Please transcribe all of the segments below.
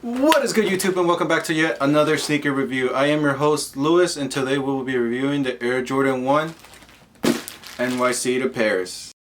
What is good, YouTube, and welcome back to yet another sneaker review. I am your host, Lewis, and today we will be reviewing the Air Jordan 1 NYC to Paris.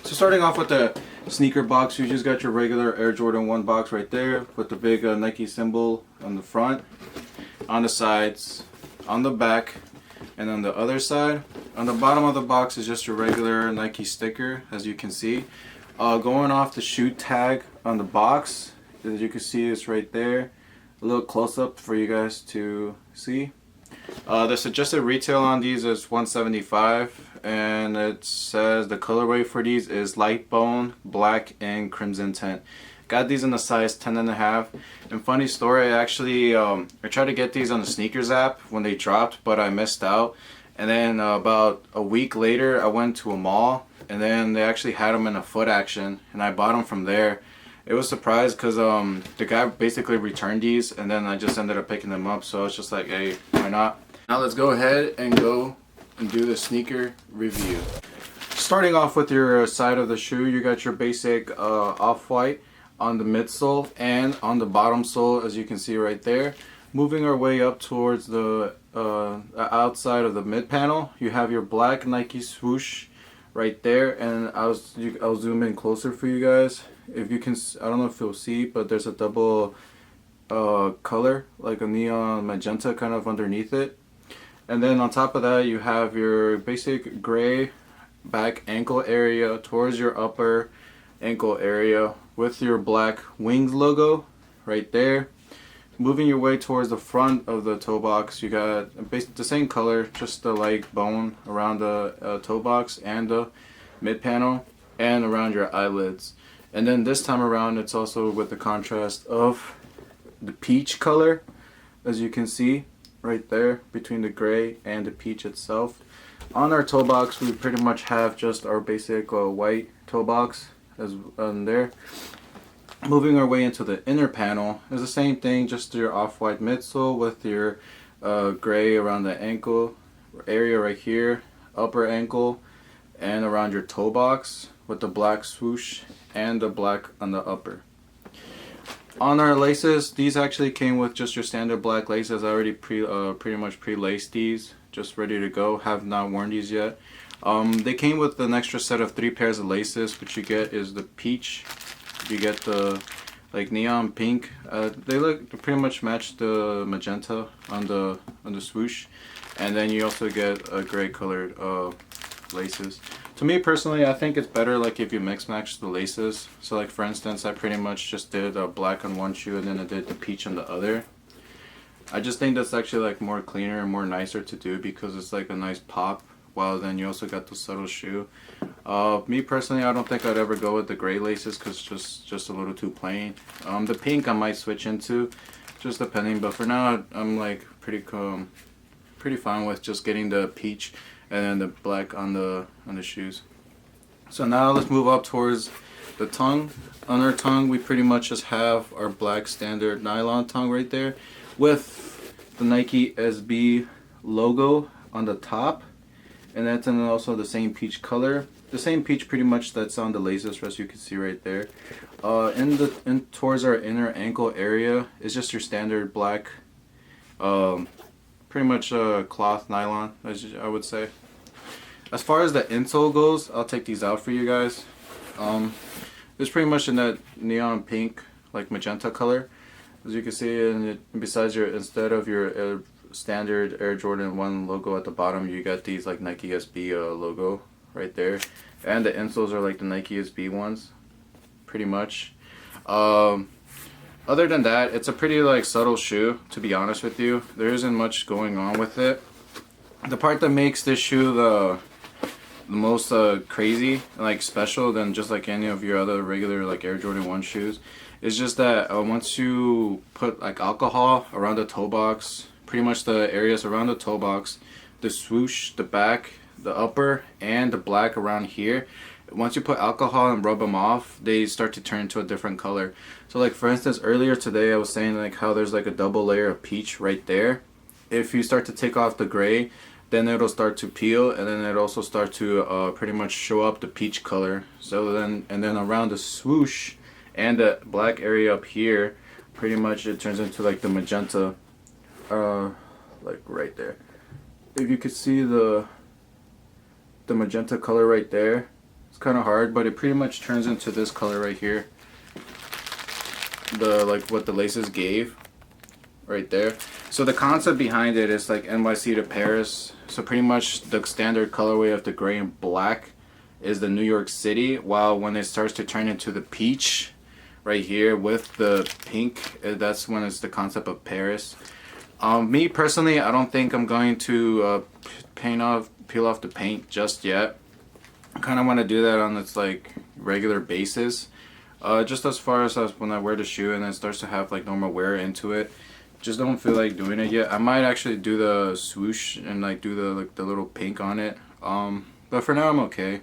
So starting off with the sneaker box, you just got your regular Air Jordan 1 box right there with the big Nike symbol on the front, on the sides, on the back, and on the other side. On the bottom of the box is just your regular Nike sticker, as you can see. Going off the shoe tag on the box, as you can see, it's right there. A little close-up for you guys to see. The suggested retail on these is $175, and it says the colorway for these is light bone, black, and crimson tint. Got these in the size 10.5. And funny story, I tried to get these on the sneakers app when they dropped, but I missed out. And then about a week later, I went to a mall, and then they actually had them in a foot action, and I bought them from there. It was surprised because the guy basically returned these, and then I just ended up picking them up. So it's just like, hey, why not? Now let's go ahead and do the sneaker review. Starting off with your side of the shoe, you got your basic off-white on the midsole and on the bottom sole, as you can see right there. Moving our way up towards the outside of the mid panel, you have your black Nike swoosh right there, and I'll zoom in closer for you guys. If you can, I don't know if you'll see, but there's a double color, like a neon magenta kind of underneath it. And then on top of that, you have your basic gray back ankle area towards your upper ankle area with your black wings logo right there. Moving your way towards the front of the toe box, you got basically the same color, just the light bone around the toe box and the mid panel and around your eyelids. And then this time around, it's also with the contrast of the peach color, as you can see right there between the gray and the peach itself. On our toe box, we pretty much have just our basic white toe box as on there. Moving our way into the inner panel is the same thing, just your off-white midsole with your gray around the ankle area right here, upper ankle, and around your toe box with the black swoosh and the black on the upper. On our laces, these actually came with just your standard black laces. I already pretty much pre-laced these, just ready to go. Have not worn these yet. They came with an extra set of 3 pairs of laces. What you get is the peach. You get the like neon pink. They pretty much match the magenta on the swoosh, and then you also get a gray colored laces. To me personally, I think it's better like if you mix match the laces. So like for instance, I pretty much just did black on one shoe and then I did the peach on the other. I just think that's actually like more cleaner and more nicer to do because it's like a nice pop, while then you also got the subtle shoe. Me personally, I don't think I'd ever go with the gray laces because it's just a little too plain. The pink I might switch into, just depending, but for now I'm like pretty fine with just getting the peach and then the black on the shoes. So now let's move up towards the tongue. On our tongue, we pretty much just have our black standard nylon tongue right there with the Nike SB logo on the top, and that's then also the same peach color, the same peach pretty much that's on the laces, as you can see right there. In towards our inner ankle area is just your standard black, pretty much cloth nylon, as I would say. As far as the insole goes, I'll take these out for you guys. It's pretty much in that neon pink, like magenta color, as you can see. And besides instead of your standard Air Jordan 1 logo at the bottom, you got these like Nike SB logo right there, and the insoles are like the Nike SB ones, pretty much. Other than that, it's a pretty like subtle shoe, to be honest with you. There isn't much going on with it. The part that makes this shoe the most crazy, like special than just like any of your other regular like Air Jordan 1 shoes, is just that once you put like alcohol around the toe box, pretty much the areas around the toe box, the swoosh, the back, the upper, and the black around here, once you put alcohol and rub them off, they start to turn into a different color. So like for instance, earlier today I was saying like how there's like a double layer of peach right there. If you start to take off the gray, then it'll start to peel, and then it'll also start to pretty much show up the peach color. So then, and then around the swoosh and the black area up here, pretty much it turns into like the magenta, like right there. If you could see the magenta color right there, it's kind of hard, but it pretty much turns into this color right here. The like what the laces gave right there. So the concept behind it is like NYC to Paris. So pretty much the standard colorway of the gray and black is the New York City, while when it starts to turn into the peach right here with the pink, that's when it's the concept of Paris. Me personally, I don't think I'm going to peel off the paint just yet. I kind of want to do that on this like regular basis, just as far as when I wear the shoe and it starts to have like normal wear into it. Just don't feel like doing it yet. I might actually do the swoosh and like do the little pink on it. But for now I'm okay.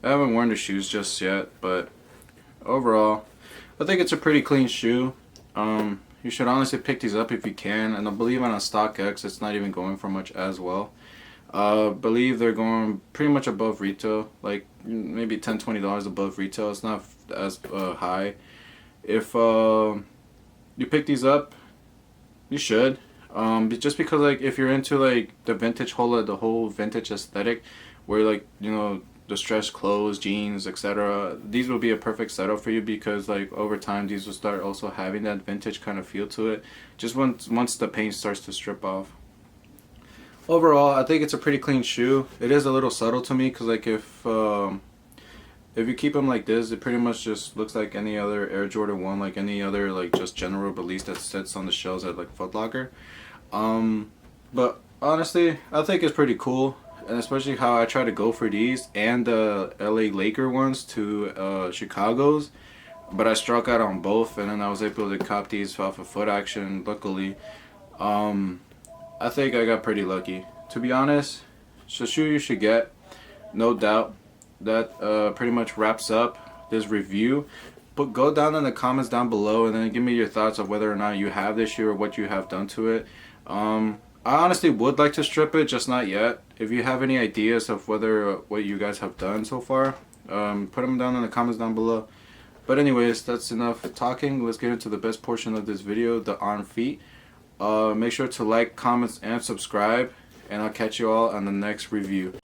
I haven't worn the shoes just yet, but overall I think it's a pretty clean shoe. You should honestly pick these up if you can, and I believe on a StockX it's not even going for much as well. Believe they're going pretty much above retail, like maybe $10-20 above retail. It's not as high. If you pick these up, you should, just because like if you're into like the vintage the whole vintage aesthetic, where like, you know, distressed clothes, jeans, etc., these will be a perfect setup for you, because like over time these will start also having that vintage kind of feel to it, just once the paint starts to strip off. Overall, I think it's a pretty clean shoe. It is a little subtle to me, because like if you keep them like this, it pretty much just looks like any other Air Jordan 1, like any other like just general release that sits on the shelves at like Foot Locker. But honestly, I think it's pretty cool, and especially how I try to go for these and the LA Laker ones to Chicago's, but I struck out on both, and then I was able to cop these off of Foot Action, luckily. I think I got pretty lucky, to be honest. It's a shoe you should get, no doubt. That pretty much wraps up this review. But go down in the comments down below and then give me your thoughts of whether or not you have this shoe or what you have done to it. I honestly would like to strip it, just not yet. If you have any ideas of what you guys have done so far, put them down in the comments down below. But anyways, that's enough talking. Let's get into the best portion of this video, the on feet. Make sure to like, comments, and subscribe, and I'll catch you all on the next review.